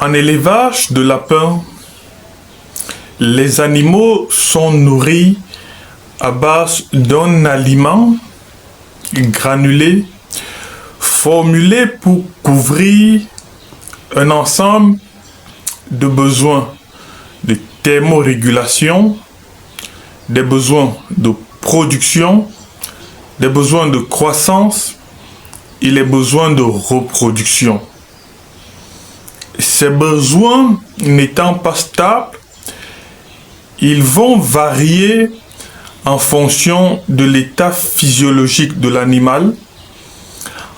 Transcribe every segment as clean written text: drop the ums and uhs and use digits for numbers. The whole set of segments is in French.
En élevage de lapins, les animaux sont nourris à base d'un aliment granulé formulé pour couvrir un ensemble de besoins de thermorégulation, des besoins de production, des besoins de croissance et les besoins de reproduction. Ces besoins n'étant pas stables, ils vont varier en fonction de l'état physiologique de l'animal,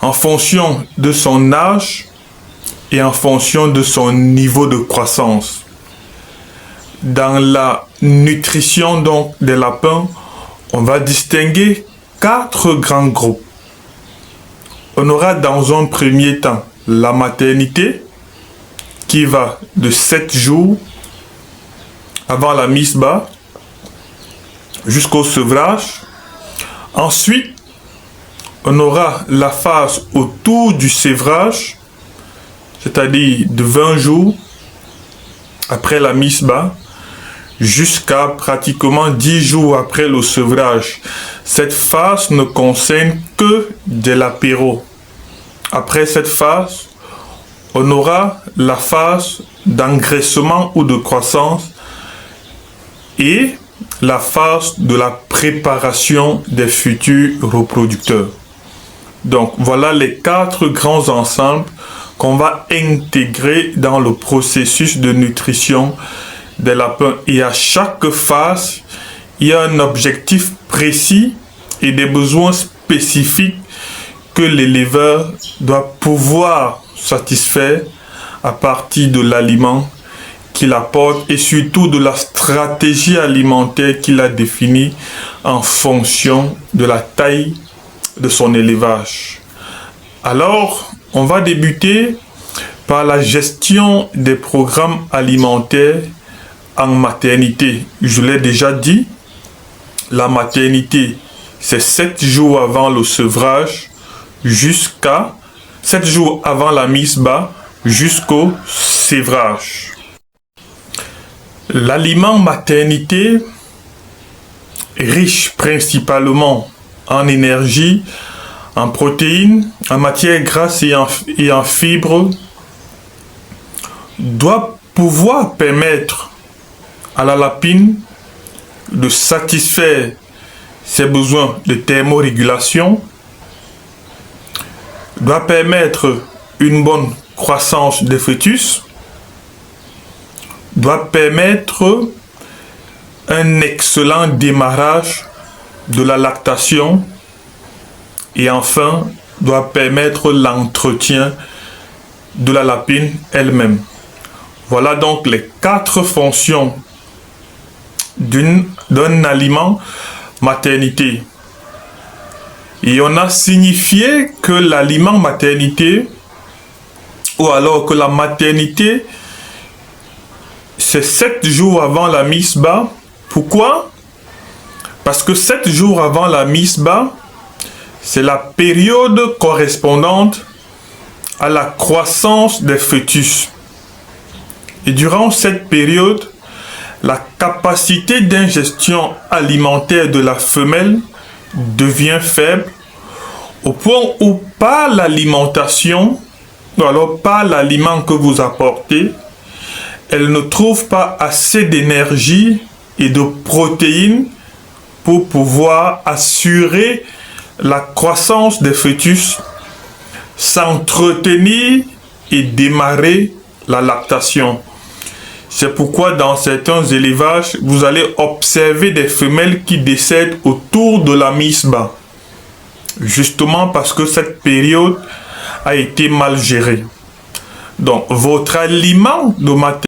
en fonction de son âge et en fonction de son niveau de croissance. Dans la nutrition donc des lapins, on va distinguer 4 grands groupes. On aura dans un premier temps la maternité qui va de 7 jours avant la mise bas jusqu'au sevrage. Ensuite, on aura la phase autour du sévrage, c'est-à-dire de 20 jours après la mise bas jusqu'à pratiquement 10 jours après le sevrage. Cette phase ne concerne que de l'apéro. Après cette phase, on aura la phase d'engraissement ou de croissance et la phase de la préparation des futurs reproducteurs. Donc voilà les 4 grands ensembles qu'on va intégrer dans le processus de nutrition des lapins. Et à chaque phase, il y a un objectif précis et des besoins spécifiques que l'éleveur doit pouvoir satisfaire à partir de l'aliment qu'il apporte et surtout de la stratégie alimentaire qu'il a définie en fonction de la taille de son élevage. Alors, on va débuter par la gestion des programmes alimentaires en maternité. Je l'ai déjà dit, la maternité, c'est 7 jours avant le sevrage jusqu'à 7 jours avant la mise bas jusqu'au sévrage. L'aliment maternité, riche principalement en énergie, en protéines, en matières grasses et en fibres, doit pouvoir permettre à la lapine de satisfaire ses besoins de thermorégulation, doit permettre une bonne croissance des fœtus, doit permettre un excellent démarrage de la lactation et enfin doit permettre l'entretien de la lapine elle-même. Voilà donc les 4 fonctions d'un aliment maternité. Et on a signifié que l'aliment maternité, ou alors que la maternité, c'est 7 jours avant la mise bas. Pourquoi? Parce que 7 jours avant la mise bas, c'est la période correspondante à la croissance des fœtus. Et durant cette période, la capacité d'ingestion alimentaire de la femelle devient faible au point où par l'alimentation, ou alors par l'aliment que vous apportez, elle ne trouve pas assez d'énergie et de protéines pour pouvoir assurer la croissance des fœtus, s'entretenir et démarrer la lactation. C'est pourquoi dans certains élevages, vous allez observer des femelles qui décèdent autour de la mise bas. Justement parce que cette période a été mal gérée. Donc, votre aliment de maternité